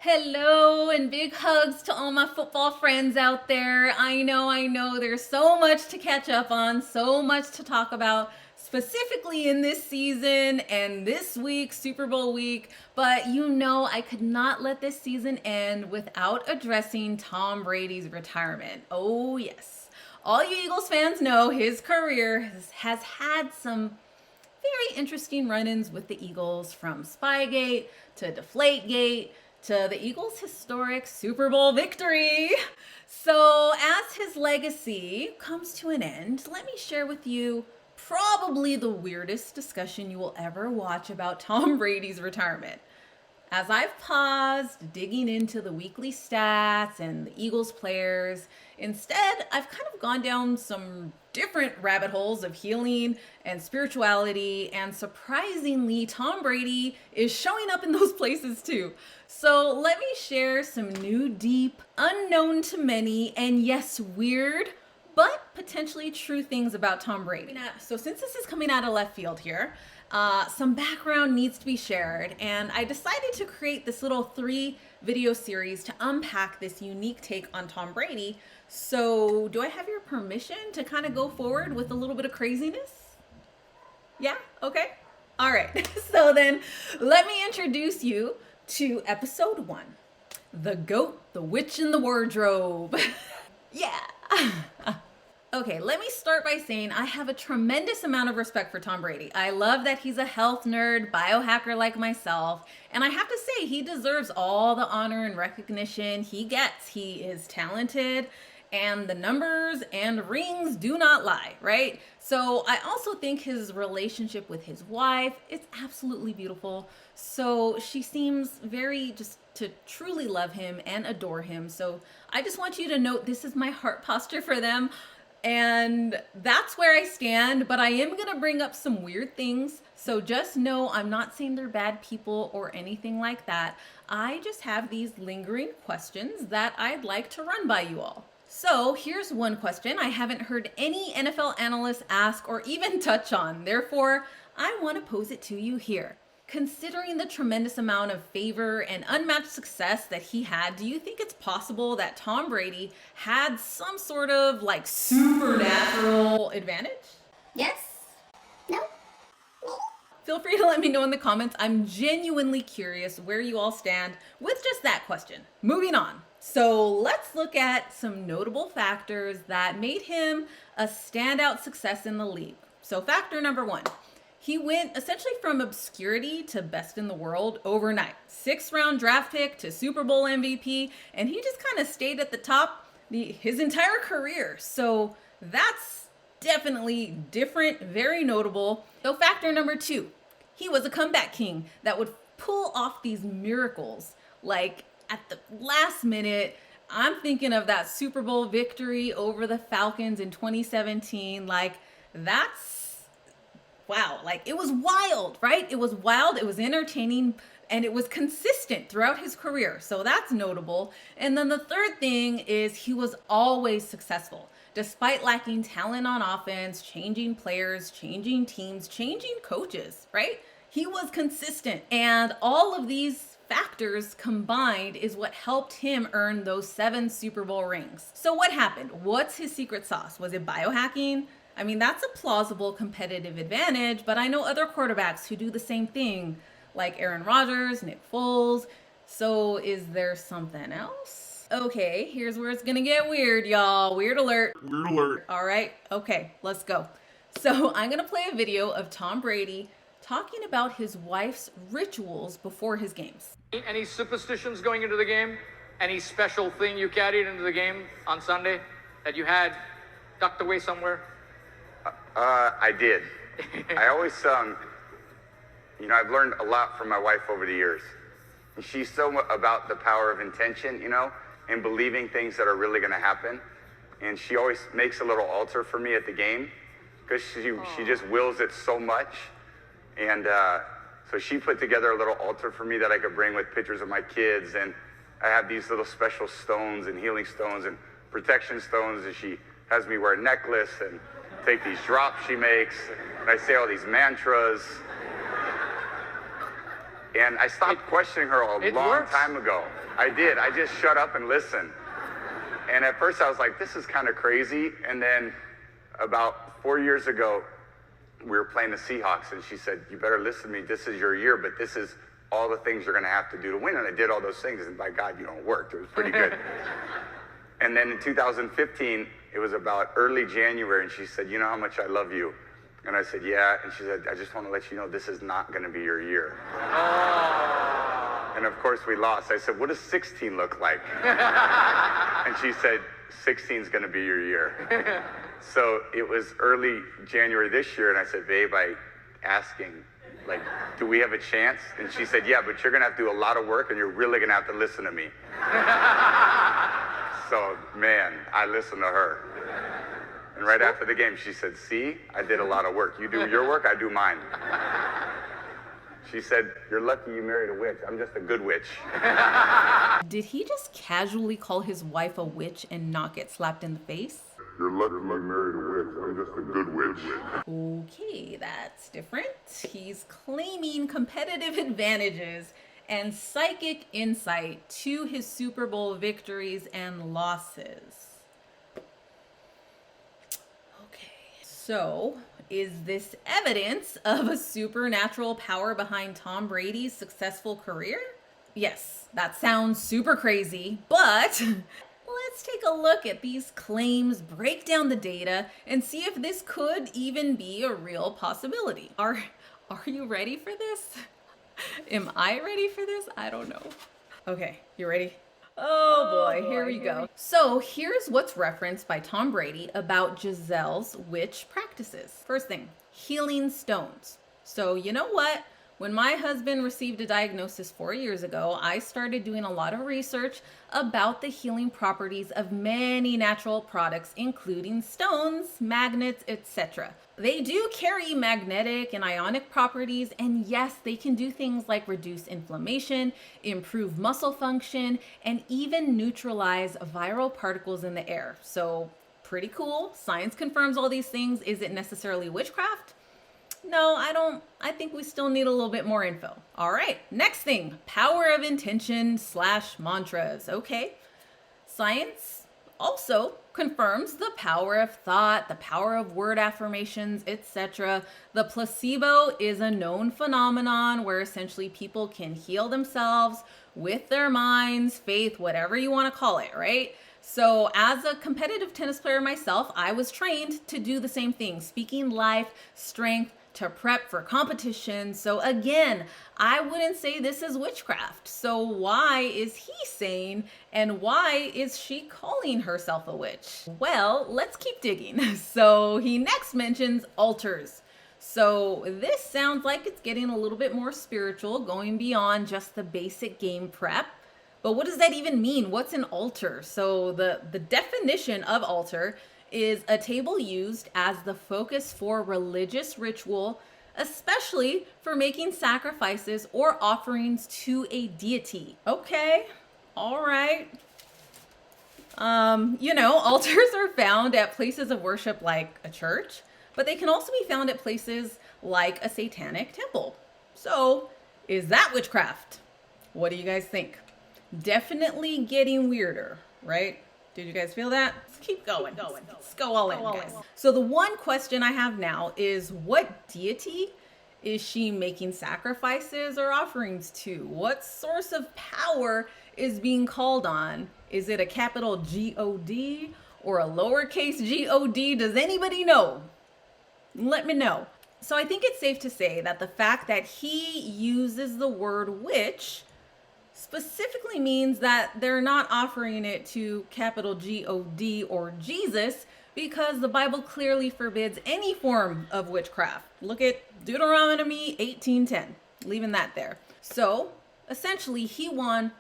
Hello and big hugs to all my football friends out there. I know, there's so much to catch up on, so much to talk about, specifically in this season and this week, Super Bowl week. But I could not let this season end without addressing Tom Brady's retirement. Oh, yes. All you Eagles fans know his career has had some very interesting run-ins with the Eagles, from Spygate to Deflategate to the Eagles' historic Super Bowl victory. So, as his legacy comes to an end, let me share with you probably the weirdest discussion you will ever watch about Tom Brady's retirement. As I've paused digging into the weekly stats and the Eagles players, instead, I've kind of gone down some different rabbit holes of healing and spirituality, and surprisingly, Tom Brady is showing up in those places too. So let me share some new, deep, unknown to many, and yes, weird, but potentially true things about Tom Brady. So since this is coming out of left field here, some background needs to be shared, and I decided to create this little 3-video series to unpack this unique take on Tom Brady. So do I have your permission to kind of go forward with a little bit of craziness? Yeah? Okay. All right. So then let me introduce you to episode 1, The Goat, the Witch, and the Wardrobe. Yeah. Okay, let me start by saying I have a tremendous amount of respect for Tom Brady. I love that he's a health nerd, biohacker like myself, and I have to say he deserves all the honor and recognition he gets. He is talented, and the numbers and rings do not lie, right? So I also think his relationship with his wife is absolutely beautiful. So she seems very just to truly love him and adore him. So I just want you to note this is my heart posture for them. And that's where I stand, but I am going to bring up some weird things. So just know I'm not saying they're bad people or anything like that. I just have these lingering questions that I'd like to run by you all. So here's one question I haven't heard any NFL analysts ask or even touch on. Therefore, I want to pose it to you here. Considering the tremendous amount of favor and unmatched success that he had, do you think it's possible that Tom Brady had some sort of like supernatural advantage? Yes? No? Feel free to let me know in the comments. I'm genuinely curious where you all stand with just that question. Moving on. So let's look at some notable factors that made him a standout success in the league. So factor number 1. He went essentially from obscurity to best in the world overnight. 6th-round draft pick to Super Bowl MVP, and he just kind of stayed at the top his entire career. So that's definitely different, very notable. So factor number 2, he was a comeback king that would pull off these miracles. Like at the last minute, I'm thinking of that Super Bowl victory over the Falcons in 2017. Like that's wow, like it was wild, right? It was wild, it was entertaining, and it was consistent throughout his career. So that's notable. And then the third thing is he was always successful. Despite lacking talent on offense, changing players, changing teams, changing coaches, right? He was consistent. And all of these factors combined is what helped him earn those 7 Super Bowl rings. So what happened? What's his secret sauce? Was it biohacking? I mean, that's a plausible competitive advantage, but I know other quarterbacks who do the same thing, like Aaron Rodgers, Nick Foles. So is there something else? Okay, here's where it's gonna get weird, y'all. Weird alert. Weird alert. All right, okay, let's go. So I'm gonna play a video of Tom Brady talking about his wife's rituals before his games. Any superstitions going into the game? Any special thing you carried into the game on Sunday that you had tucked away somewhere? I did. I always, I've learned a lot from my wife over the years. And she's so about the power of intention, and believing things that are really going to happen. And she always makes a little altar for me at the game because she just wills it so much. And so she put together a little altar for me that I could bring with pictures of my kids. And I have these little special stones and healing stones and protection stones, and she has me wear a necklace and take these drops she makes, and I say all these mantras. And I stopped questioning her a long time ago. I did. I just shut up and listened. And at first I was like, this is kind of crazy. And then about 4 years ago, we were playing the Seahawks, and she said, you better listen to me. This is your year, but this is all the things you're going to have to do to win. And I did all those things, and by God, it worked. It was pretty good. And then in 2015, it was about early January, and she said, you know how much I love you? And I said, yeah. And she said, I just want to let you know this is not going to be your year. And of course we lost. I said, what does 16 look like? And she said, 16 is going to be your year. So it was early January this year, and I said, babe, I asking, like, do we have a chance? And she said, yeah, but you're going to have to do a lot of work, and you're really going to have to listen to me. So, man, I listened to her. And right after the game, she said, see, I did a lot of work. You do your work, I do mine. She said, you're lucky you married a witch. I'm just a good witch. Did he just casually call his wife a witch and not get slapped in the face? You're lucky you married a witch. I'm just a good witch. Okay, that's different. He's claiming competitive advantages and psychic insight to his Super Bowl victories and losses. So, is this evidence of a supernatural power behind Tom Brady's successful career? Yes, that sounds super crazy, but let's take a look at these claims, break down the data, and see if this could even be a real possibility. Are you ready for this? Am I ready for this? I don't know. Okay, you ready? Oh boy, here we go. So here's what's referenced by Tom Brady about Gisele's witch practices. First thing, healing stones. So you know what? When my husband received a diagnosis 4 years ago, I started doing a lot of research about the healing properties of many natural products, including stones, magnets, etc. They do carry magnetic and ionic properties, and yes, they can do things like reduce inflammation, improve muscle function, and even neutralize viral particles in the air. So pretty cool. Science confirms all these things. Is it necessarily witchcraft? No, I don't. I think we still need a little bit more info. All right, next thing, power of intention / mantras. Okay, science also confirms the power of thought, the power of word affirmations, etc. The placebo is a known phenomenon where essentially people can heal themselves with their minds, faith, whatever you want to call it, right? So as a competitive tennis player myself, I was trained to do the same thing, speaking life, strength, to prep for competition. So again, I wouldn't say this is witchcraft. So why is he saying, and why is she calling herself a witch? Well, let's keep digging. So he next mentions altars. So this sounds like it's getting a little bit more spiritual, going beyond just the basic game prep. But what does that even mean? What's an altar? So the definition of altar is a table used as the focus for religious ritual, especially for making sacrifices or offerings to a deity. Okay, all right. Altars are found at places of worship like a church, but they can also be found at places like a satanic temple. So, is that witchcraft? What do you guys think? Definitely getting weirder, right? Did you guys feel that? Let's keep going. Let's go all in, guys. So the one question I have now is, what deity is she making sacrifices or offerings to? What source of power is being called on? Is it a capital G-O-D or a lowercase G-O-D? Does anybody know? Let me know. So I think it's safe to say that the fact that he uses the word witch specifically means that they're not offering it to capital G-O-D or Jesus, because the Bible clearly forbids any form of witchcraft. Look at Deuteronomy 18:10, leaving that there. So essentially he won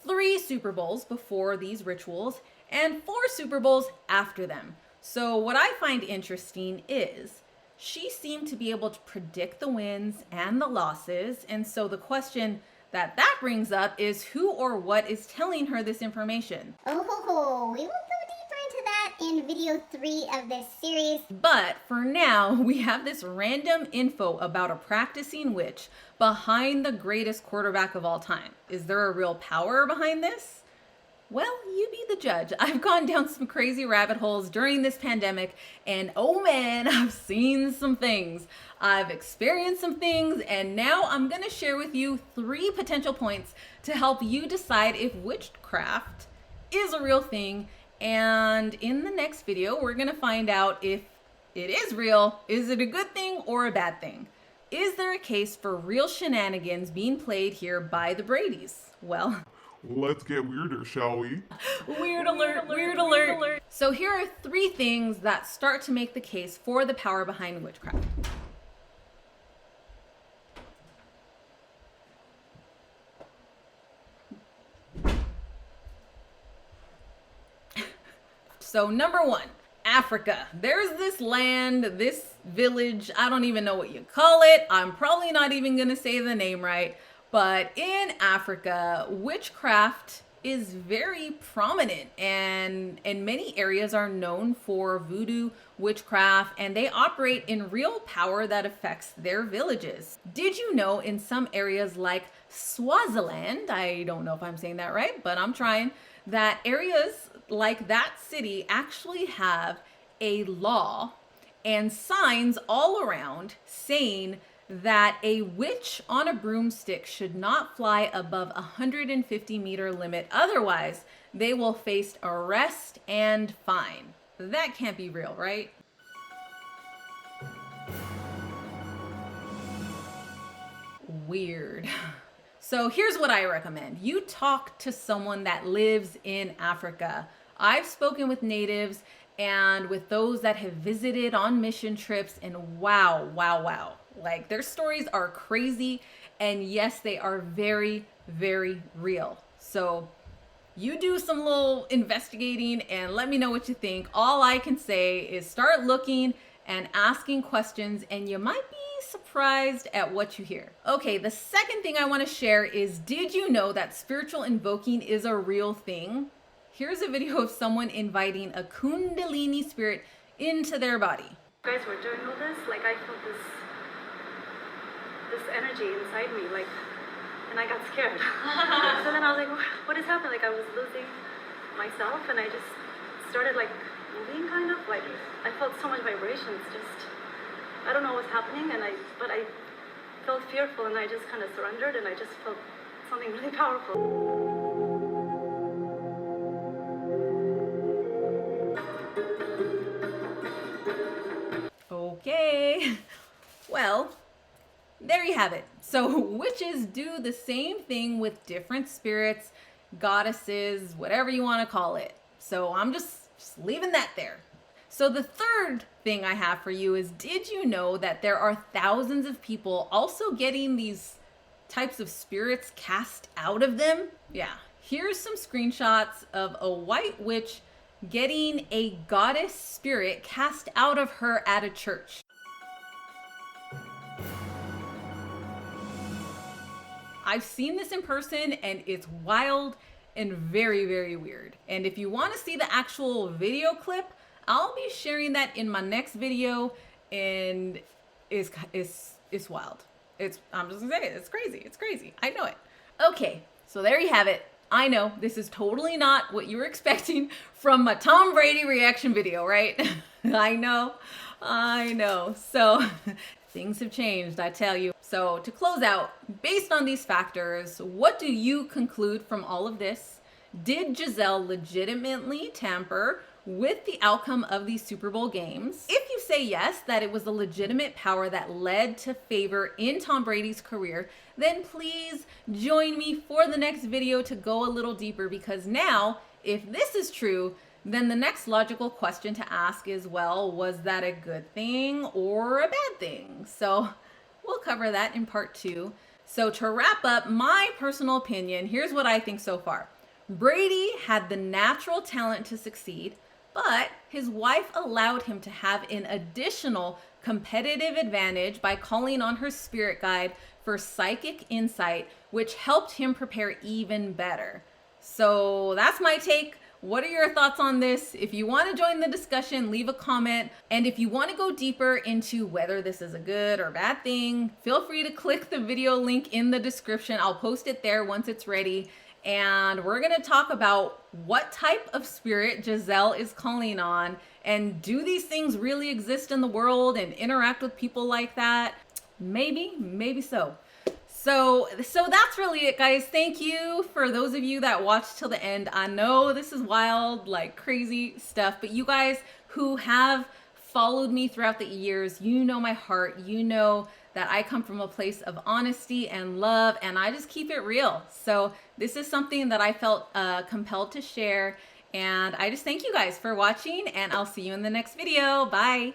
3 Super Bowls before these rituals and 4 Super Bowls after them. So what I find interesting is she seemed to be able to predict the wins and the losses. And so the question that brings up is, who or what is telling her this information? Oh, we will go deeper into that in in video 3 of this series. But for now, we have this random info about a practicing witch behind the greatest quarterback of all time. Is there a real power behind this? Well, you be the judge. I've gone down some crazy rabbit holes during this pandemic, and oh man, I've seen some things. I've experienced some things, and now I'm gonna share with you 3 potential points to help you decide if witchcraft is a real thing. And in the next video, we're gonna find out if it is real. Is it a good thing or a bad thing? Is there a case for real shenanigans being played here by the Bradys? Well, Let's get weirder, shall we? weird alert, weird alert. So here are 3 things that start to make the case for the power behind witchcraft. So number 1, Africa. There's this land, this village, I don't even know what you call it. I'm probably not even gonna say the name right. But in Africa, witchcraft is very prominent, and many areas are known for voodoo, witchcraft, and they operate in real power that affects their villages. Did you know in some areas like Swaziland, I don't know if I'm saying that right, but I'm trying, that areas like that city actually have a law and signs all around saying that a witch on a broomstick should not fly above 150-meter limit. Otherwise, they will face arrest and fine. That can't be real, right? Weird. So here's what I recommend. You talk to someone that lives in Africa. I've spoken with natives and with those that have visited on mission trips, and wow. Like, their stories are crazy, and yes, they are very, very real. So you do some little investigating and let me know what you think. All I can say is start looking and asking questions, and you might be surprised at what you hear. Okay, the second thing I want to share is, did you know that spiritual invoking is a real thing? Here's a video of someone inviting a Kundalini spirit into their body. You guys were doing all this, like I felt this energy inside me, like, and I got scared. So then I was like, what has happened? Like, I was losing myself, and I just started like moving, kind of like I felt so much vibrations. Just, I don't know what's happening, but I felt fearful, and I just kind of surrendered, and I just felt something really powerful. Okay, well, there you have it. So witches do the same thing with different spirits, goddesses, whatever you want to call it. So I'm just leaving that there. So the third thing I have for you is, did you know that there are thousands of people also getting these types of spirits cast out of them? Yeah, here's some screenshots of a white witch getting a goddess spirit cast out of her at a church. I've seen this in person, and it's wild and very, very weird. And if you want to see the actual video clip, I'll be sharing that in my next video, and it's wild. I'm just gonna say it, it's crazy. It's crazy. I know it. Okay, so there you have it. I know this is totally not what you were expecting from a Tom Brady reaction video, right? I know. So things have changed, I tell you. So to close out, based on these factors, what do you conclude from all of this? Did Giselle legitimately tamper with the outcome of these Super Bowl games? If you say yes, that it was a legitimate power that led to favor in Tom Brady's career, then please join me for the next video to go a little deeper, because now, if this is true, then the next logical question to ask is, well, was that a good thing or a bad thing? So we'll cover that in part 2. So to wrap up my personal opinion, here's what I think so far. Brady had the natural talent to succeed, but his wife allowed him to have an additional competitive advantage by calling on her spirit guide for psychic insight, which helped him prepare even better. So that's my take. What are your thoughts on this? If you want to join the discussion, leave a comment. And if you want to go deeper into whether this is a good or bad thing, feel free to click the video link in the description. I'll post it there once it's ready. And we're going to talk about what type of spirit Giselle is calling on. And do these things really exist in the world and interact with people like that? Maybe, maybe so. So that's really it, guys. Thank you for those of you that watched till the end. I know this is wild, like crazy stuff, but you guys who have followed me throughout the years, you know my heart. You know that I come from a place of honesty and love, and I just keep it real. So this is something that I felt compelled to share, and I just thank you guys for watching, and I'll see you in the next video. Bye.